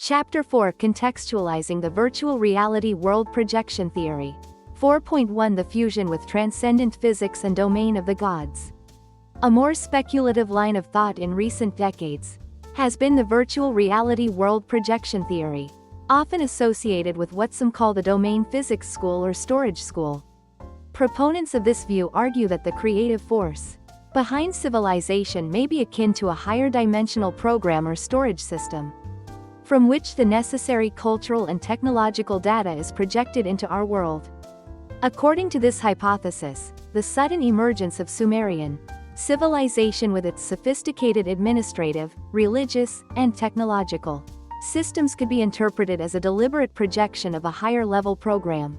Chapter 4, Contextualizing the Virtual Reality World Projection Theory. 4.1, The fusion with transcendent physics and domain of the gods. A more speculative line of thought in recent decades has been the virtual reality world projection theory, often associated with what some call the domain physics school or storage school. Proponents of this view argue that the creative force behind civilization may be akin to a higher dimensional program or storage system, from which the necessary cultural and technological data is projected into our world. According to this hypothesis, the sudden emergence of Sumerian civilization with its sophisticated administrative, religious, and technological systems could be interpreted as a deliberate projection of a higher-level program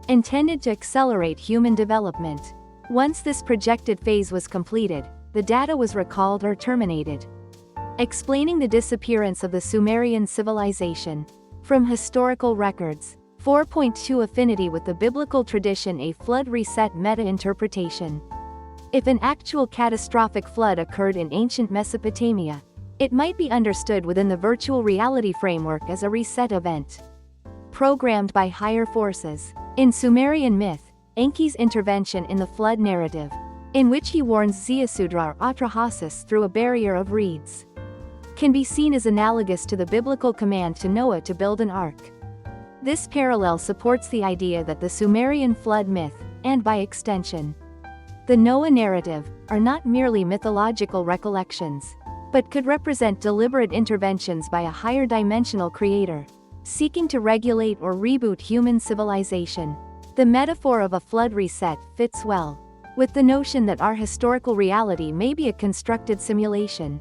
intended to accelerate human development. Once this projected phase was completed, the data was recalled or terminated, explaining the disappearance of the Sumerian civilization from historical records. 4.2, Affinity with the biblical tradition, a flood reset meta-interpretation. If an actual catastrophic flood occurred in ancient Mesopotamia, it might be understood within the virtual reality framework as a reset event, programmed by higher forces. In Sumerian myth, Enki's intervention in the flood narrative, in which he warns Ziusudra or Atrahasis through a barrier of reeds, can be seen as analogous to the biblical command to Noah to build an ark. This parallel supports the idea that the Sumerian flood myth, and by extension, the Noah narrative, are not merely mythological recollections, but could represent deliberate interventions by a higher dimensional creator, seeking to regulate or reboot human civilization. The metaphor of a flood reset fits well with the notion that our historical reality may be a constructed simulation,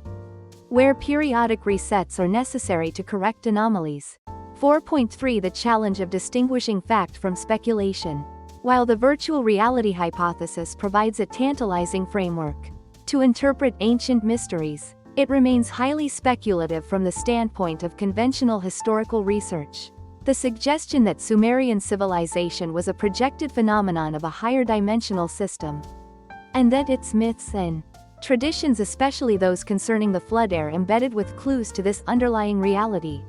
where periodic resets are necessary to correct anomalies. 4.3, The challenge of distinguishing fact from speculation. While the virtual reality hypothesis provides a tantalizing framework to interpret ancient mysteries, it remains highly speculative from the standpoint of conventional historical research. The suggestion that Sumerian civilization was a projected phenomenon of a higher dimensional system, and that its myths and traditions, especially those concerning the flood, are embedded with clues to this underlying reality,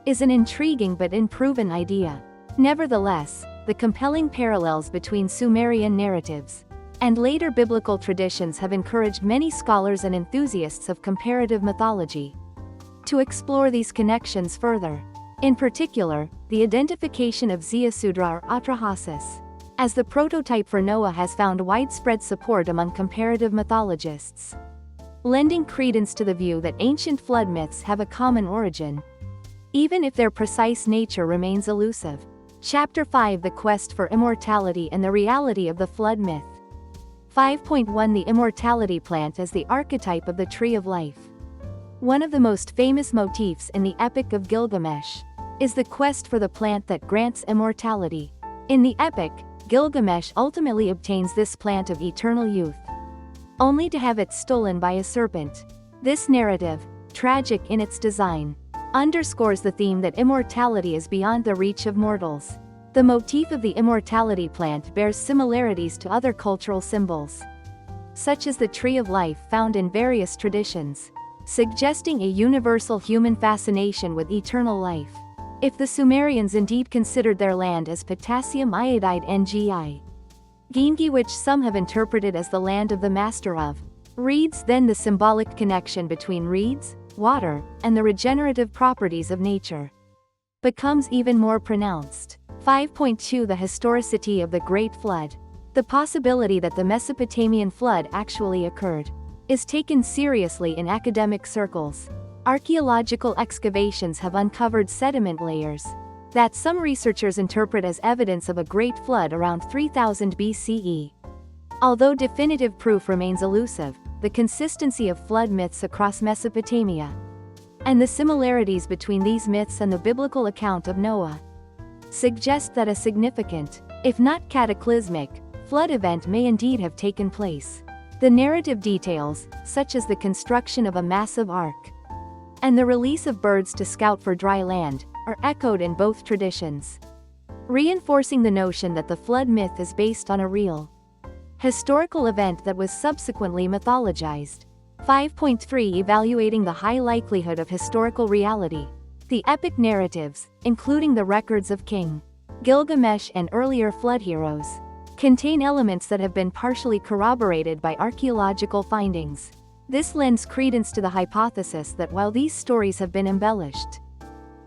is an intriguing but unproven idea. Nevertheless, the compelling parallels between Sumerian narratives and later biblical traditions have encouraged many scholars and enthusiasts of comparative mythology to explore these connections further. In particular, the identification of Ziusudra or Atrahasis as the prototype for Noah has found widespread support among comparative mythologists, lending credence to the view that ancient flood myths have a common origin, even if their precise nature remains elusive. Chapter 5, The quest for immortality and the reality of the flood myth. 5.1, The immortality plant as the archetype of the tree of life. One of the most famous motifs in the Epic of Gilgamesh is the quest for the plant that grants immortality. In the epic, Gilgamesh ultimately obtains this plant of eternal youth, only to have it stolen by a serpent. This narrative, tragic in its design, underscores the theme that immortality is beyond the reach of mortals. The motif of the immortality plant bears similarities to other cultural symbols, such as the tree of life found in various traditions, suggesting a universal human fascination with eternal life. If the Sumerians indeed considered their land as potassium iodide Ngi, Gengi, which some have interpreted as the land of the master of reeds, then the symbolic connection between reeds, water, and the regenerative properties of nature becomes even more pronounced. 5.2, The historicity of the Great Flood. The possibility that the Mesopotamian flood actually occurred is taken seriously in academic circles. Archaeological excavations have uncovered sediment layers that some researchers interpret as evidence of a great flood around 3000 BCE. Although definitive proof remains elusive, the consistency of flood myths across Mesopotamia and the similarities between these myths and the biblical account of Noah suggest that a significant, if not cataclysmic, flood event may indeed have taken place. The narrative details, such as the construction of a massive ark and the release of birds to scout for dry land, are echoed in both traditions, reinforcing the notion that the flood myth is based on a real historical event that was subsequently mythologized. 5.3, Evaluating the high likelihood of historical reality. The epic narratives, including the records of King Gilgamesh and earlier flood heroes, contain elements that have been partially corroborated by archaeological findings. This lends credence to the hypothesis that while these stories have been embellished,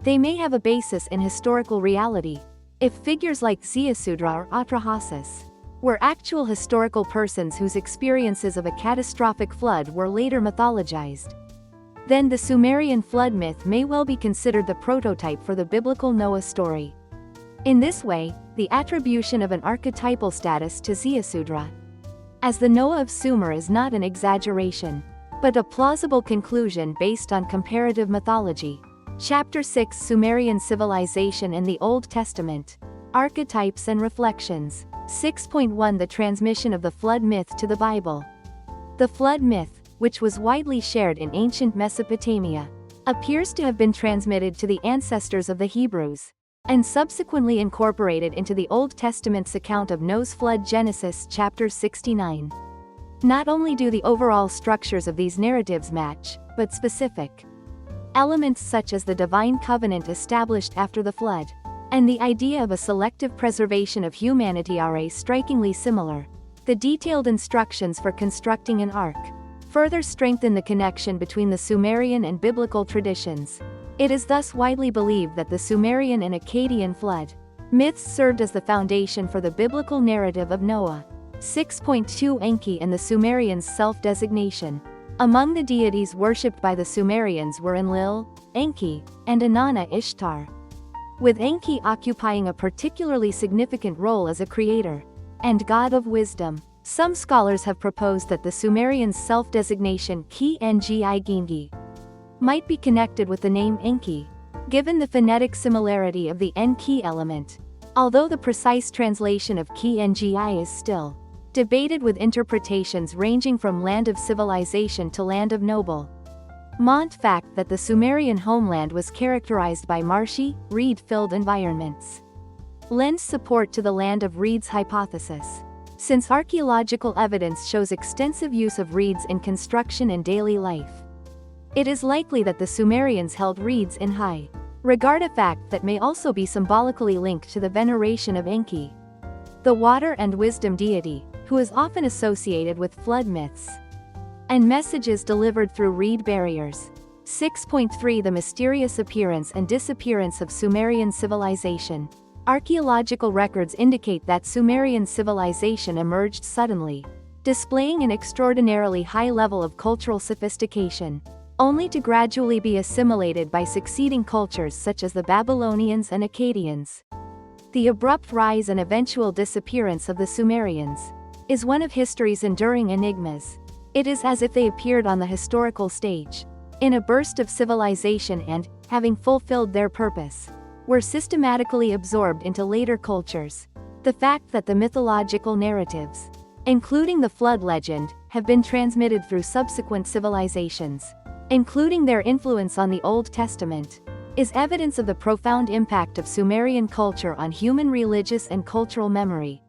they may have a basis in historical reality. If figures like Ziusudra or Atrahasis were actual historical persons whose experiences of a catastrophic flood were later mythologized, then the Sumerian flood myth may well be considered the prototype for the biblical Noah story. In this way, the attribution of an archetypal status to Ziusudra as the Noah of Sumer is not an exaggeration, but a plausible conclusion based on comparative mythology. Chapter 6: Sumerian Civilization in the Old Testament. Archetypes and Reflections. 6.1 The transmission of the flood myth to the Bible. The flood myth, which was widely shared in ancient Mesopotamia, appears to have been transmitted to the ancestors of the Hebrews, and subsequently incorporated into the Old Testament's account of Noah's flood, Genesis chapter 69. Not only do the overall structures of these narratives match, but specific elements such as the divine covenant established after the flood, and the idea of a selective preservation of humanity are strikingly similar. The detailed instructions for constructing an ark further strengthen the connection between the Sumerian and biblical traditions. It is thus widely believed that the Sumerian and Akkadian flood myths served as the foundation for the biblical narrative of Noah. 6.2 Enki and the Sumerians' self-designation. Among the deities worshipped by the Sumerians were Enlil, Enki, and Inanna Ishtar, with Enki occupying a particularly significant role as a creator and god of wisdom. Some scholars have proposed that the Sumerians' self-designation Ki-Ngi might be connected with the name Enki, given the phonetic similarity of the Enki element, although the precise translation of Ki-Ngi is still debated, with interpretations ranging from land of civilization to land of noble. Fact that the Sumerian homeland was characterized by marshy, reed-filled environments lends support to the land of reeds hypothesis, since archaeological evidence shows extensive use of reeds in construction and daily life. It is likely that the Sumerians held reeds in high regard, a fact that may also be symbolically linked to the veneration of Enki, the water and wisdom deity, who is often associated with flood myths and messages delivered through reed barriers. 6.3 The mysterious appearance and disappearance of Sumerian civilization. Archaeological records indicate that Sumerian civilization emerged suddenly, displaying an extraordinarily high level of cultural sophistication, only to gradually be assimilated by succeeding cultures such as the Babylonians and Akkadians. The abrupt rise and eventual disappearance of the Sumerians is one of history's enduring enigmas. It is as if they appeared on the historical stage in a burst of civilization and, having fulfilled their purpose, were systematically absorbed into later cultures. The fact that the mythological narratives, including the flood legend, have been transmitted through subsequent civilizations, including their influence on the Old Testament, is evidence of the profound impact of Sumerian culture on human religious and cultural memory.